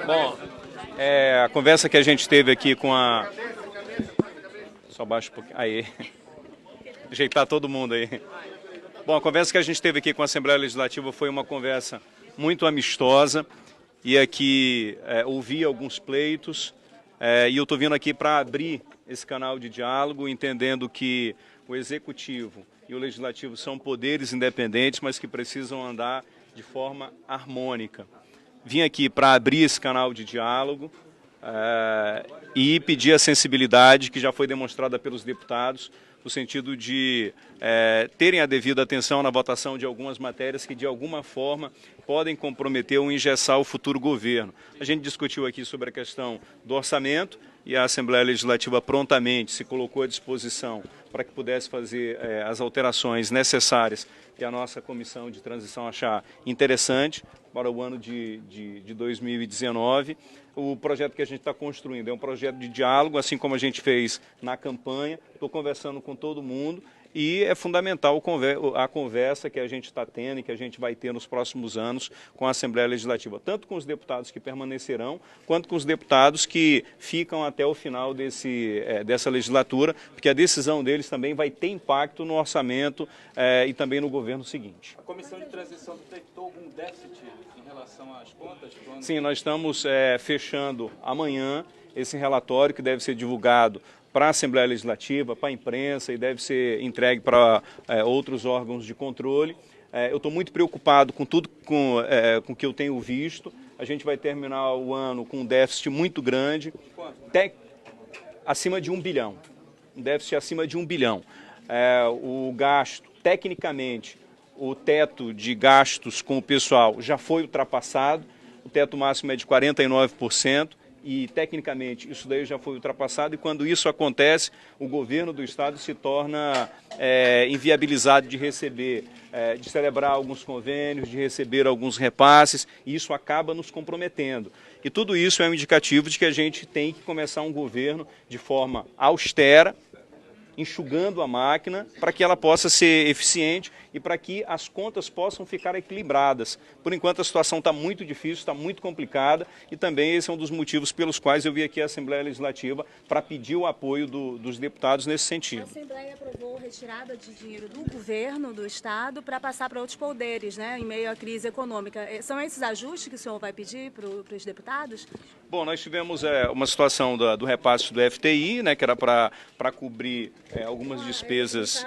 Bom, a conversa que a gente teve aqui com a... Só baixo um pouquinho. Aí. Ajeitar todo mundo aí. Bom, a conversa que a gente teve aqui com a Assembleia Legislativa foi uma conversa muito amistosa e aqui ouvi alguns pleitos e eu estou vindo aqui para abrir esse canal de diálogo, entendendo que o Executivo e o Legislativo são poderes independentes, mas que precisam andar de forma harmônica. Vim aqui para abrir esse canal de diálogo e pedir a sensibilidade que já foi demonstrada pelos deputados, no sentido de terem a devida atenção na votação de algumas matérias que, de alguma forma, podem comprometer ou engessar o futuro governo. A gente discutiu aqui sobre a questão do orçamento e a Assembleia Legislativa prontamente se colocou à disposição para que pudesse fazer as alterações necessárias que a nossa comissão de transição achar interessante para o ano de 2019. O projeto que a gente está construindo é um projeto de diálogo, assim como a gente fez na campanha. Estou conversando com todo mundo e é fundamental a conversa que a gente está tendo e que a gente vai ter nos próximos anos com a Assembleia Legislativa, tanto com os deputados que permanecerão, quanto com os deputados que ficam até o final dessa legislatura, porque a decisão deles também vai ter impacto no orçamento e também no governo seguinte. A comissão de transição detectou algum déficit em relação às contas? Sim, nós estamos fechando amanhã esse relatório que deve ser divulgado para a Assembleia Legislativa, para a imprensa e deve ser entregue para outros órgãos de controle. Eu estou muito preocupado com tudo com o que eu tenho visto. A gente vai terminar o ano com um déficit muito grande, acima de 1 bilhão. Um déficit acima de 1 bilhão. O gasto, tecnicamente, o teto de gastos com o pessoal já foi ultrapassado. O teto máximo é de 49%. E, tecnicamente, isso daí já foi ultrapassado e, quando isso acontece, o governo do Estado se torna inviabilizado de receber, de celebrar alguns convênios, de receber alguns repasses, e isso acaba nos comprometendo. E tudo isso é um indicativo de que a gente tem que começar um governo de forma austera, enxugando a máquina para que ela possa ser eficiente e para que as contas possam ficar equilibradas. Por enquanto a situação está muito difícil, está muito complicada e também esse é um dos motivos pelos quais eu vim aqui à Assembleia Legislativa para pedir o apoio dos deputados nesse sentido. A Assembleia aprovou retirada de dinheiro do governo, do Estado, para passar para outros poderes, né, em meio à crise econômica. São esses ajustes que o senhor vai pedir para os deputados? Bom, nós tivemos uma situação do repasse do FTI, né, que era para cobrir algumas despesas.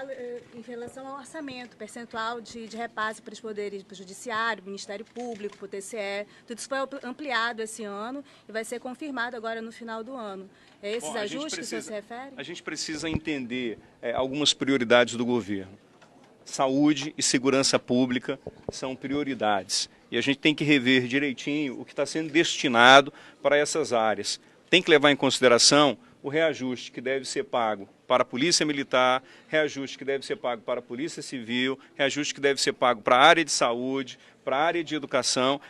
Em relação ao orçamento, percentual de repasse para os poderes, para o Judiciário, Ministério Público, para o TCE, tudo isso foi ampliado esse ano e vai ser confirmado agora no final do ano. É esses ajustes que o senhor se refere? A gente precisa entender algumas prioridades do governo. Saúde e segurança pública são prioridades e a gente tem que rever direitinho o que está sendo destinado para essas áreas. Tem que levar em consideração o reajuste que deve ser pago para a Polícia Militar, reajuste que deve ser pago para a Polícia Civil, reajuste que deve ser pago para a área de saúde, para a área de educação,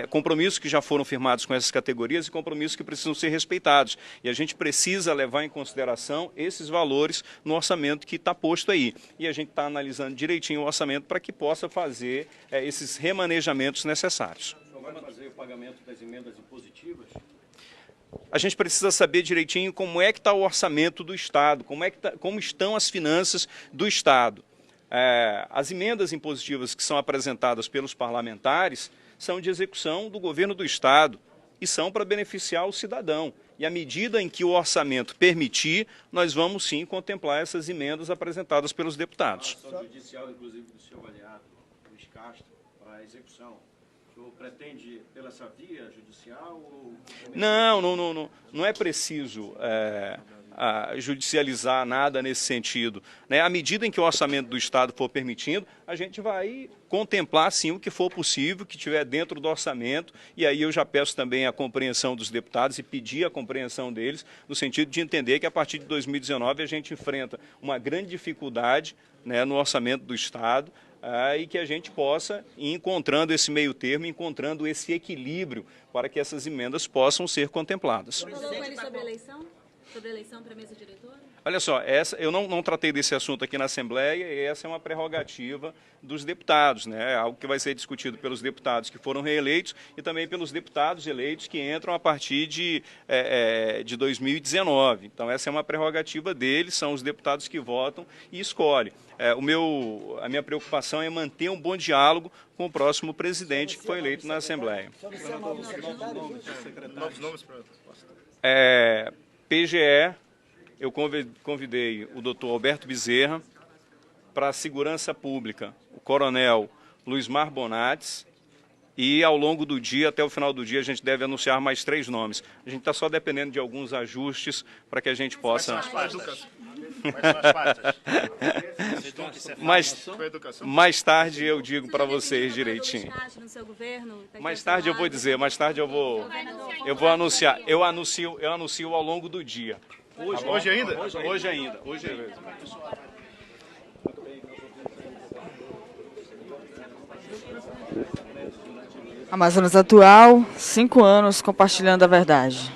compromissos que já foram firmados com essas categorias e compromissos que precisam ser respeitados. E a gente precisa levar em consideração esses valores no orçamento que está posto aí. E a gente está analisando direitinho o orçamento para que possa fazer esses remanejamentos necessários. O senhor vai fazer o pagamento das emendas impositivas? A gente precisa saber direitinho como é que está o orçamento do Estado, como estão as finanças do Estado. As emendas impositivas que são apresentadas pelos parlamentares são de execução do governo do Estado e são para beneficiar o cidadão. E à medida em que o orçamento permitir, nós vamos sim contemplar essas emendas apresentadas pelos deputados. A ação judicial, inclusive, do seu aliado, Luiz Castro, para a execução. O senhor pretende pela essa via judicial? Ou... Não é preciso judicializar nada nesse sentido, né? À medida em que o orçamento do Estado for permitindo, a gente vai contemplar sim o que for possível, que estiver dentro do orçamento, e aí eu já peço também a compreensão dos deputados e pedir a compreensão deles, no sentido de entender que a partir de 2019 a gente enfrenta uma grande dificuldade, né, no orçamento do Estado, e que a gente possa ir encontrando esse meio termo, encontrando esse equilíbrio para que essas emendas possam ser contempladas. Falou com ele sobre a eleição? Sobre a eleição para a mesa diretora? Olha só, eu não tratei desse assunto aqui na Assembleia, e essa é uma prerrogativa dos deputados, né? Algo que vai ser discutido pelos deputados que foram reeleitos e também pelos deputados eleitos que entram a partir de 2019. Então, essa é uma prerrogativa deles, são os deputados que votam e escolhem. A minha preocupação é manter um bom diálogo com o próximo presidente que foi eleito na Assembleia. PGE, eu convidei o doutor Alberto Bezerra, para a Segurança Pública, o coronel Luizmar Bonates, e ao longo do dia, até o final do dia, a gente deve anunciar mais 3 nomes. A gente está só dependendo de alguns ajustes para que a gente possa... Mais tarde eu digo para vocês direitinho. Mais tarde eu vou dizer, mais tarde eu vou anunciar. Eu anuncio ao longo do dia. Hoje ainda? Hoje ainda. Amazonas Atual, 5 anos compartilhando a verdade.